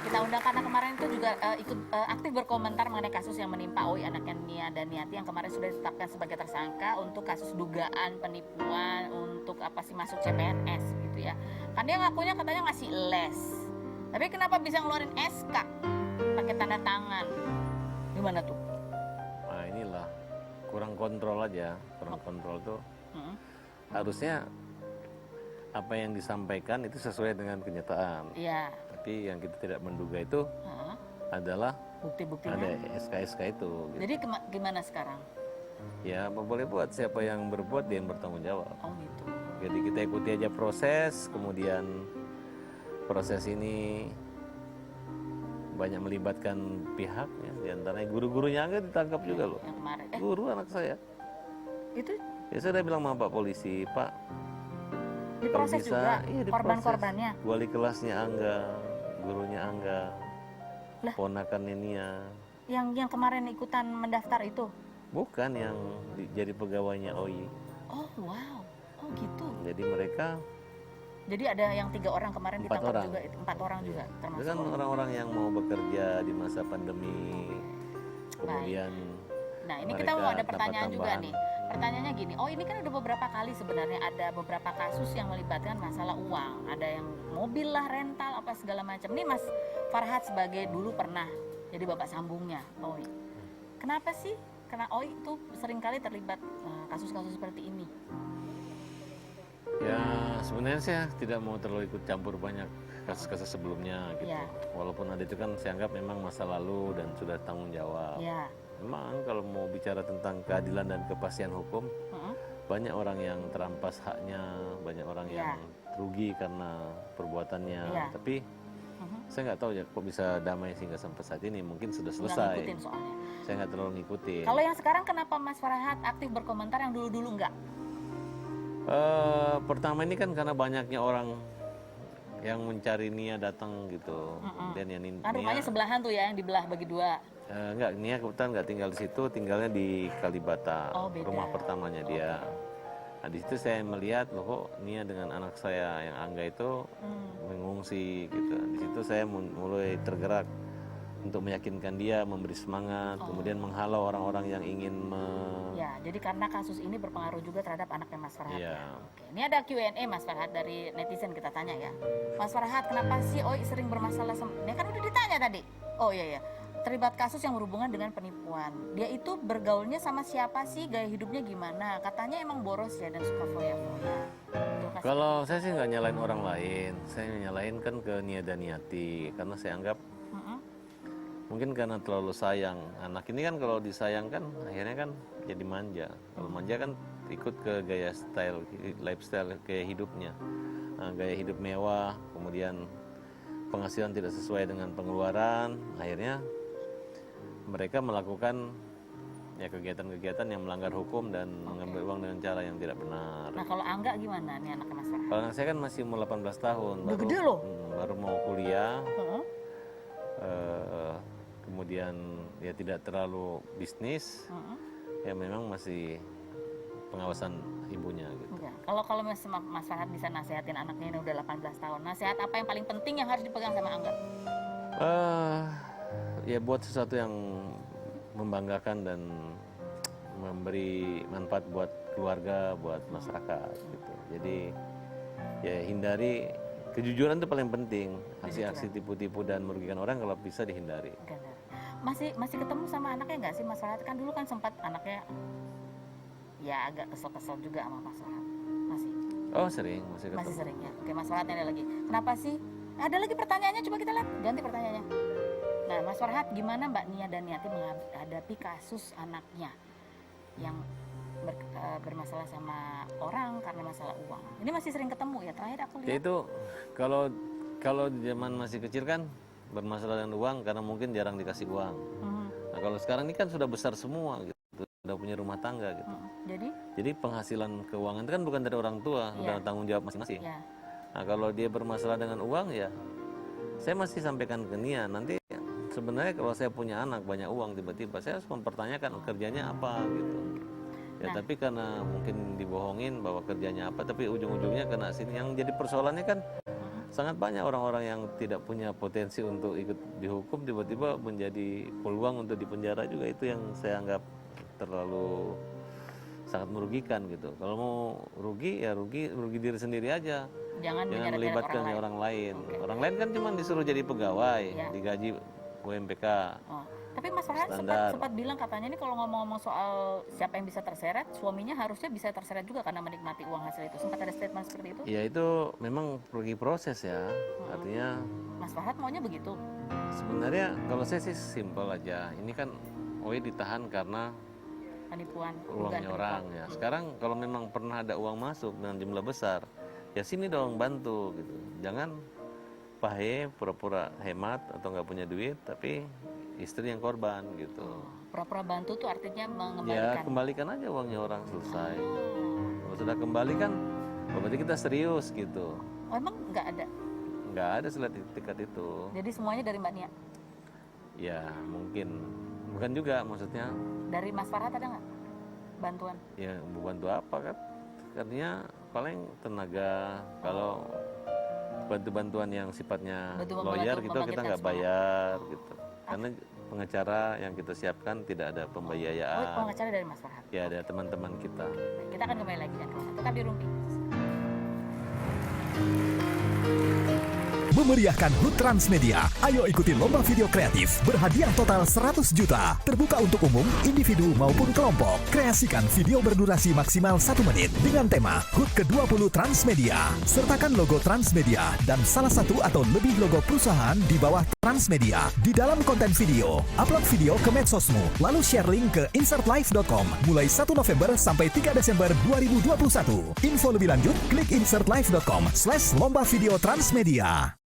kita undang karena kemarin itu juga ikut aktif berkomentar mengenai kasus yang menimpa Oi, anaknya Nia dan Niati yang kemarin sudah ditetapkan sebagai tersangka untuk kasus dugaan penipuan untuk apa sih masuk CPNS gitu ya. Kan dia ngakunya katanya ngasih les. Tapi kenapa bisa ngeluarin SK pakai tanda tangan? Gimana tuh? Nah inilah kurang kontrol aja, kurang kontrol tuh harusnya apa yang disampaikan itu sesuai dengan kenyataan. Iya. Tapi yang kita tidak menduga itu adalah Bukti-buktinya. ada SK-SK itu. Gitu. Jadi gimana sekarang? Ya apa boleh buat, siapa yang berbuat dia yang bertanggung jawab. Oh gitu. Jadi kita ikuti aja proses, kemudian proses ini banyak melibatkan pihak ya, diantaranya guru-gurunya agak ditangkap juga loh. Yang kemarin. Guru anak saya. Itu Ya saya udah bilang sama Pak Polisi, Pak diproses juga iya, korban-korbannya. Wali kelasnya Angga, gurunya Angga, Lah. ponakannya Nia. Yang kemarin ikutan mendaftar itu. Bukan yang jadi pegawainya OI. Oh wow. Oh gitu. Jadi mereka Jadi ada yang 3 orang kemarin 4 ditangkap orang. juga, 4 orang juga itu termasuk. kan orang-orang yang mau bekerja di masa pandemi. Kemudian Nah ini mereka kita mau ada dapat pertanyaan juga tambahan. nih. Pertanyaannya gini, oh ini kan udah beberapa kali sebenarnya ada beberapa kasus yang melibatkan masalah uang. Ada yang mobil lah, rental, apa segala macam. Ini Mas Farhad sebagai dulu pernah jadi bapak sambungnya OI. Kenapa sih? Karena OI itu seringkali terlibat kasus-kasus seperti ini. Ya sebenarnya saya tidak mau terlalu ikut campur banyak kasus-kasus sebelumnya gitu. Ya. Walaupun ada itu kan saya anggap memang masa lalu dan sudah tanggung jawab. Ya. Memang kalau mau bicara tentang keadilan dan kepastian hukum, banyak orang yang terampas haknya, banyak orang yang rugi karena perbuatannya. Tapi saya nggak tahu ya kok bisa damai sehingga sampai saat ini, mungkin sudah selesai. Ngikutin soalnya. Saya nggak terlalu ngikutin. Kalau yang sekarang kenapa Mas Farhad aktif berkomentar yang dulu-dulu enggak? Pertama ini kan karena banyaknya orang yang mencari Nia datang gitu. Kemudian yang Kan rumahnya sebelahan tuh ya, yang dibelah bagi 2. Enggak, Nia kebetulan nggak tinggal di situ, tinggalnya di Kalibata, rumah pertamanya dia. Nah di situ saya melihat loh kok Nia dengan anak saya yang Angga itu mengungsi gitu. Di situ saya mulai tergerak untuk meyakinkan dia, memberi semangat, kemudian menghalau orang-orang yang ingin Ya, jadi karena kasus ini berpengaruh juga terhadap anaknya Mas Farhad. Iya. Ya. Oke. Ini ada Q&A Mas Farhad dari netizen, kita tanya ya. Mas Farhad, kenapa sih Oi sering bermasalah ini kan udah ditanya tadi. Oh iya ya. Terlibat kasus yang berhubungan dengan penipuan. Dia itu bergaulnya sama siapa sih? Gaya hidupnya gimana? Katanya emang boros ya dan suka foya-foya. Kalau saya sih nggak nyalain orang lain, saya nyalain kan ke Nia dan Niati karena saya anggap mungkin karena terlalu sayang. Anak ini kan kalau disayangkan akhirnya kan jadi manja. Kalau manja kan ikut ke gaya style, lifestyle, gaya hidupnya. Nah, gaya hidup mewah, kemudian penghasilan tidak sesuai dengan pengeluaran, akhirnya mereka melakukan ya kegiatan-kegiatan yang melanggar hukum dan mengambil uang dengan cara yang tidak benar. Nah kalau Angga gimana nih anaknya Mas Farhad? Kalau anak saya kan masih umur 18 tahun, udah gede loh. Baru mau kuliah. Kemudian ya tidak terlalu bisnis, ya memang masih pengawasan ibunya gitu. Ya. Kalau Mas Farhad bisa nasihatin anaknya ini udah 18 tahun, nasihat apa yang paling penting yang harus dipegang sama Angga? Ya buat sesuatu yang membanggakan dan memberi manfaat buat keluarga, buat masyarakat gitu. Jadi ya hindari, kejujuran itu paling penting. Aksi-aksi tipu-tipu dan merugikan orang kalau bisa dihindari. Masih ketemu sama anaknya nggak sih Mas Farhad? Kan dulu kan sempat anaknya ya agak kesel-kesel juga sama Mas Farhad. Masih? Oh sering, masih ketemu. Masih sering ya. Oke Mas Farhad ada lagi. Kenapa sih? Ada lagi pertanyaannya, coba kita lihat. Ganti pertanyaannya. Nah Mas Farhad, gimana Mbak Nia dan Niati menghadapi kasus anaknya yang bermasalah sama orang karena masalah uang? Ini masih sering ketemu ya, terakhir aku lihat. Ya itu kalau zaman masih kecil kan bermasalah dengan uang karena mungkin jarang dikasih uang. Nah kalau sekarang ini kan sudah besar semua gitu, sudah punya rumah tangga gitu. Jadi penghasilan keuangan itu kan bukan dari orang tua, udah tanggung jawab masing-masing. Nah kalau dia bermasalah dengan uang ya, saya masih sampaikan ke Nia, nanti sebenarnya kalau saya punya anak banyak uang tiba-tiba saya harus mempertanyakan kerjanya apa gitu. Ya tapi karena mungkin dibohongin bahwa kerjanya apa, tapi ujung-ujungnya kena sini. Yang jadi persoalannya kan sangat banyak orang-orang yang tidak punya potensi untuk ikut dihukum tiba-tiba menjadi peluang untuk dipenjara juga. Itu yang saya anggap terlalu sangat merugikan gitu. Kalau mau rugi ya rugi diri sendiri aja. Jangan Melibatkan orang lain. Oke. Orang lain kan cuma disuruh jadi pegawai, Ya. digaji UMPK. Oh. Tapi Mas Farhan Standar. sempat bilang katanya ini kalau ngomong-ngomong soal siapa yang bisa terseret, suaminya harusnya bisa terseret juga karena menikmati uang hasil itu. Sempat ada statement seperti itu? Ya itu memang pergi proses ya. Artinya Mas Farhan maunya begitu. sebenarnya kalau saya sih simpel aja. Ini kan OI ditahan karena Penipuan, uangnya dugaan orang ya. Sekarang kalau memang pernah ada uang masuk dengan jumlah besar, ya sini dong bantu gitu. Jangan pahe pura-pura hemat atau nggak punya duit, tapi istri yang korban gitu. Pura-pura bantu tuh artinya Ya mengembalikan. kembalikan aja uangnya orang, selesai. Kalau sudah kembali kan, berarti kita serius gitu. Oh, emang nggak ada? Nggak ada selat-tikat itu. Jadi semuanya dari Mbak Nia? Ya mungkin, bukan juga maksudnya. Dari Mas Farhan ada nggak bantuan? Ya bantu apa kan? Artinya paling tenaga. Kalau bantu-bantuan yang sifatnya lawyer gitu kita nggak bayar gitu. Karena pengacara yang kita siapkan tidak ada Oh, pembiayaan. pengacara dari Mas Farhan. Ya ada teman-teman kita. Baik, kita akan kembali lagi kan kemana? Tetap di Rumpi. Memeriahkan HUT Transmedia. Ayo ikuti lomba video kreatif berhadiah total 100 juta. Terbuka untuk umum, individu maupun kelompok. Kreasikan video berdurasi maksimal 1 menit dengan tema HUT ke-20 Transmedia. Sertakan logo Transmedia dan salah satu atau lebih logo perusahaan di bawah Transmedia di dalam konten video. Upload video ke medsosmu, lalu share link ke insertlive.com mulai 1 November sampai 3 Desember 2021. Info lebih lanjut, klik insertlive.com/lomba video Transmedia.